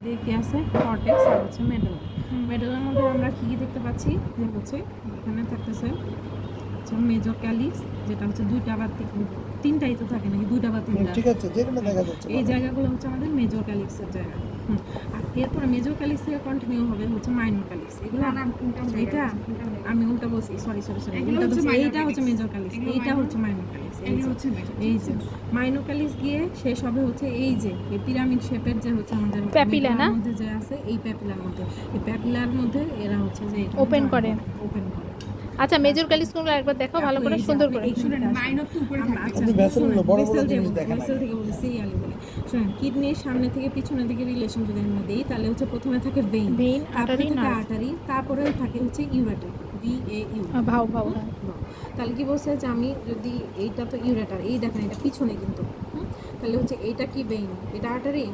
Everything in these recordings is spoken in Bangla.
কি আছে কর্টেক্স আর হচ্ছে মেডুলা। মেডুলার মধ্যে আমরা কি কি দেখতে পাচ্ছি যে হচ্ছে এখানে থাকতেছে মেজর ক্যালিক্স, যেটা হচ্ছে দুইটা বা তিনটাই তো থাকে নাকি, দুইটা বা তিনটা, ঠিক আছে, যেখানে দেখা যাচ্ছে এই জায়গাগুলো হচ্ছে আমাদের মেজর ক্যালিক্সের জায়গা। আর এরপরে মেজর ক্যালিক্স থেকে কন্টিনিউ হবে হচ্ছে মাইনর ক্যালিক্স। এগুলো এটা আমি উল্টা বলছি, সরি এইটা হচ্ছে মেজর ক্যালিক্স, এইটা হচ্ছে মাইনর ক্যালিক্স। এই যে মাইনর ক্যালিক্স গিয়ে শেষ হবে হচ্ছে এই যে এই পিরামিড শেপের যে হচ্ছে আমাদের প্যাপিলা না মধ্যে যে আছে, এই প্যাপিলার মধ্যে, এই প্যাপিলার মধ্যে এরা হচ্ছে যে ওপেন করে। আচ্ছা, মেজর ক্যালিক্স গুলো একবার দেখাও ভালো করে, সুন্দর করে। শুনেন, মাইনর তো উপরে থাকে, আপনি ভেসেল গুলো বড় বড় জিনিস দেখেন, ভেসেল থেকে বলছি আলি বলে। শুনেন, কিডনির সামনে থেকে পিছনের দিকে রিলেশন যদি আমরা দেই, তাহলে হচ্ছে প্রথমে থাকে ভেইন, আর্টারি, আর্টারি, তারপরে থাকে হচ্ছে ইউরেটার, VAU, ভাও। তাহলে কি বলছে যে আমি যদি এইটা তো ইউরেটার, এই দেখেন এটা পিছনে কিন্তু, তাহলে হচ্ছে এইটা কি ভেইন, এটা আর্টারি,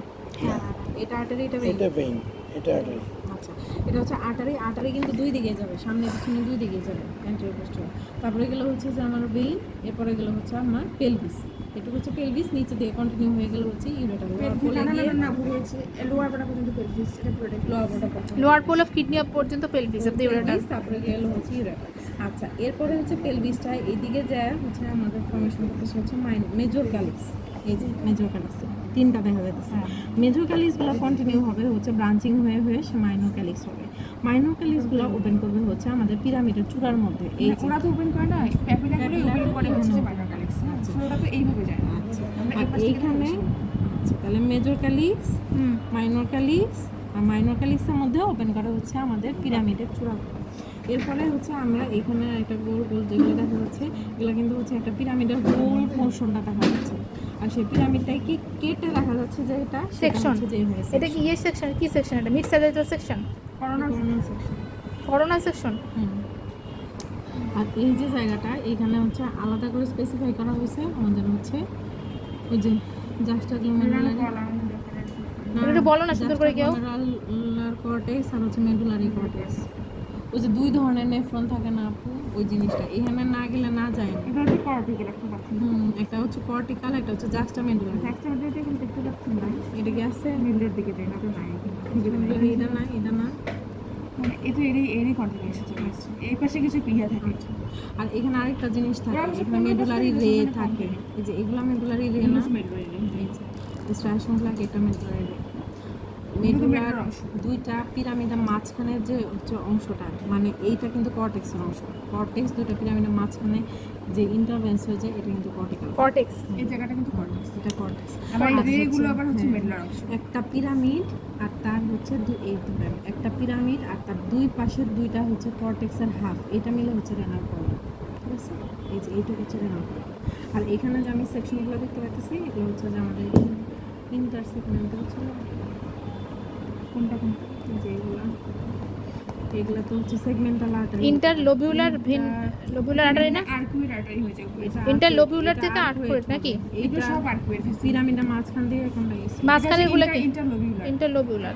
এটা আর্টারি, এটা ভেইন, এটা ভেইন, এটা আর্টারি। আচ্ছা, এটা হচ্ছে আর্টারি। আর্টারি কিন্তু দুই দিকে যাবে, সামনে পিছনে দুই দিকে যাবে, অ্যান্টেরিয়র পোস্টেরিয়র। তারপরে গেলো হচ্ছে যে আমার ভেইন, এরপরে গেলো হচ্ছে আমার পেলভিস, এটা হচ্ছে পেলভিস, নিচে দিয়ে কন্টিনিউ হয়ে গেল হচ্ছে ureter, lower pole of kidney of পর্যন্ত পেলভিস অফ দ্য ইউরেটার। তারপরে গেল হচ্ছে ইউরেটার। আচ্ছা, এরপরে হচ্ছে পেলভিসটা এইদিকে যায় হচ্ছে আমাদের ফর্মেশন করতেছে হচ্ছে মেজর ক্যালিক্স। এই যে মেজর ক্যালিক্স তিনটা দেখা যাচ্ছে। মেজর ক্যালিক্সগুলো কন্টিনিউ হবে হচ্ছে ব্রাঞ্চিং হয়ে হয়ে সে মাইনর ক্যালিক্স হবে। মাইনর ক্যালিক্সগুলো ওপেন করবে হচ্ছে আমাদের পিরামিডের চূড়ার মধ্যে। এই ওরা তো ওপেন করে না, প্যাপিলাগুলো ওপেন করে হচ্ছে যে মাইনর ক্যালিক্স। ওরা তো এইভাবে যায়। আচ্ছা, আর এইখানে আচ্ছা, তাহলে মেজর ক্যালিক্স, মাইনর ক্যালিক্স, আর মাইনর ক্যালিক্সের মধ্যে ওপেন করা হচ্ছে আমাদের পিরামিডের চূড়া। এরপরে হচ্ছে আমরা এখানে একটা গোল গোল যেগুলো দেখা যাচ্ছে, এগুলো কিন্তু হচ্ছে একটা পিরামিডের গোল পোর্শনটা দেখা যাচ্ছে। আর সেই পিরামিডটাই কি কেটে দেখা যাচ্ছে যে এটা সেকশন, এটা কি ইয়ে সেকশন, কি সেকশন এটা? Mid sagittal section, coronal section. আর এই যে জায়গাটা এখানে হচ্ছে আলাদা করে স্পেসিফাই করা হয়েছে আমাদের হচ্ছে ওই যে একটু বলো না সুন্দর করে কেউ। কর্টেক্স আর হচ্ছে মেডুলারি কর্টেক্স, ওই যে দুই ধরনের নেফ্রন থাকে না আপু, ওই জিনিসটা এখানে না গেলে না যায় না। এটা হচ্ছে কর্টিক্যাল, একটা পাচ্ছি। একটা হচ্ছে কর্টিক্যাল, একটা হচ্ছে জাস্টা মেডুলারি। একটা মধ্যে কিন্তু দেখতে পাচ্ছেন না, এটা কি আছে মিডলের দিকে দেন, এটা নাই, এটা না, এটা না, মানে এটা এরই কন্টিনিউশন চলে আসছে। এই পাশে কিছু ক্রিয়া থাকে। আর এখানে আরেকটা জিনিস থাকে, এখানে মেডুলারি রে থাকে, এই যে এগুলো মেডুলারি রে না, এই যে স্ট্রাইশনগুলো এটা মেডুলারি রে। মেডুলার দুইটা পিরামিডের মাঝখানের যে অংশটা, মানে এইটা কিন্তু কর্টেক্সের অংশ। কর্টেক্স দুইটা পিরামিডের মাঝখানে যে ইন্টারভেন্স হয়েছে, এটা কিন্তু কর্টেক্স, এই জায়গাটা কিন্তু কর্টেক্স, এটা কর্টেক্স। আবার এই রেগুলো আবার হচ্ছে মেডুলার অংশ। একটা পিরামিড আর তার হচ্ছে এই ধরেন একটা পিরামিড আর তার দুই পাশের দুইটা হচ্ছে কর্টেক্সের হাফ, এটা মিলে হচ্ছে রেনাল কলাম। ঠিক আছে, এই যে এইটা হচ্ছে রেনাল কলাম। আর এখানে যে আমি সেকশনগুলো দেখতে পাচ্ছি, এগুলো হচ্ছে যে আমাদের ইন্টারসেগমেন্টাল ছিল। কোনটা যে এগুলো তো হচ্ছে segmental artery, interlobular when, লোবিউলার artery না, আর্কুয়েট আর্টারি হয়ে যায়। ইন্টারলোবিউলার থেকে আর্কুয়েট নাকি? এগুলো সব আর্কুয়েট, পিরামিডের মাঝখান দিয়ে কোনটা গেছে, মাঝখানে গুলো কি? ইন্টারলোবিউলার, ইন্টারলোবিউলার,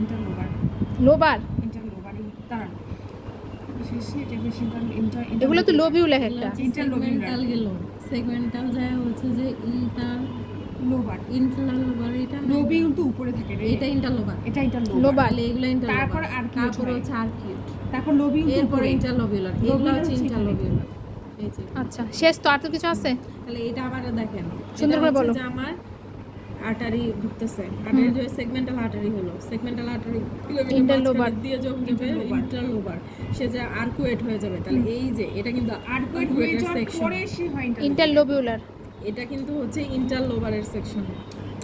ইন্টারলোবার, লোবার, ইন্টারলোবার তার শেষে এটা বেশি ইন্টার এগুলো তো লোবিউলার একটা। ইন্টারলোবিউলার গেল, সেগমেন্টাল যায় হচ্ছে যে লোবার, ইন্টারলোবার, এটা লোবিউল তো উপরে থাকে রে, এটা ইন্টারলোবার, এটা ইন্টারলোবার, লোবার, এগুলো ইন্টারলোবার, তারপর তারপর হচ্ছে আর্কিউট, তারপর লোবিউল, এরপর ইন্টারলোবিউলার, এগুলো হচ্ছে ইন্টারলোবিউলার। এই যে আচ্ছা, শেষ তো, আর তো কিছু আছে? তাহলে এটা আবার দেখেন, সুন্দর করে বলো। যে আমার আর্টারি ঢুকতেছে, আর্টারি যে সেগমেন্টাল আর্টারি হলো, সেগমেন্টাল আর্টারি ইন্টারলোবার দিয়ে যখন যাবে ইন্টারলোবার, সে যে আর্কুয়েট হয়ে যাবে। তাহলে এই যে এটা কিন্তু আর্কুয়েট হয়ে যাওয়ার পরে সে হয় ইন্টারলোবিউলার, এটা কিন্তু হচ্ছে ইন্টারলোবারের সেকশন।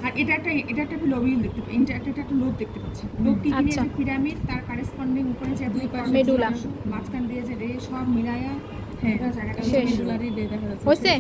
আর এটা একটা লোবিউল দেখতে পাচ্ছি, একটা লোব দেখতে পাচ্ছি। লোবটি কিনে যে পিরামিড, তার কারেসপন্ডিং উপরে যে দুই পাশে মেডুলা, মাঝখান দিয়ে যে রে সব মিলায়া, হ্যাঁ, জায়গাটা মেডুলারি রে দেখা যাচ্ছে। হইছে?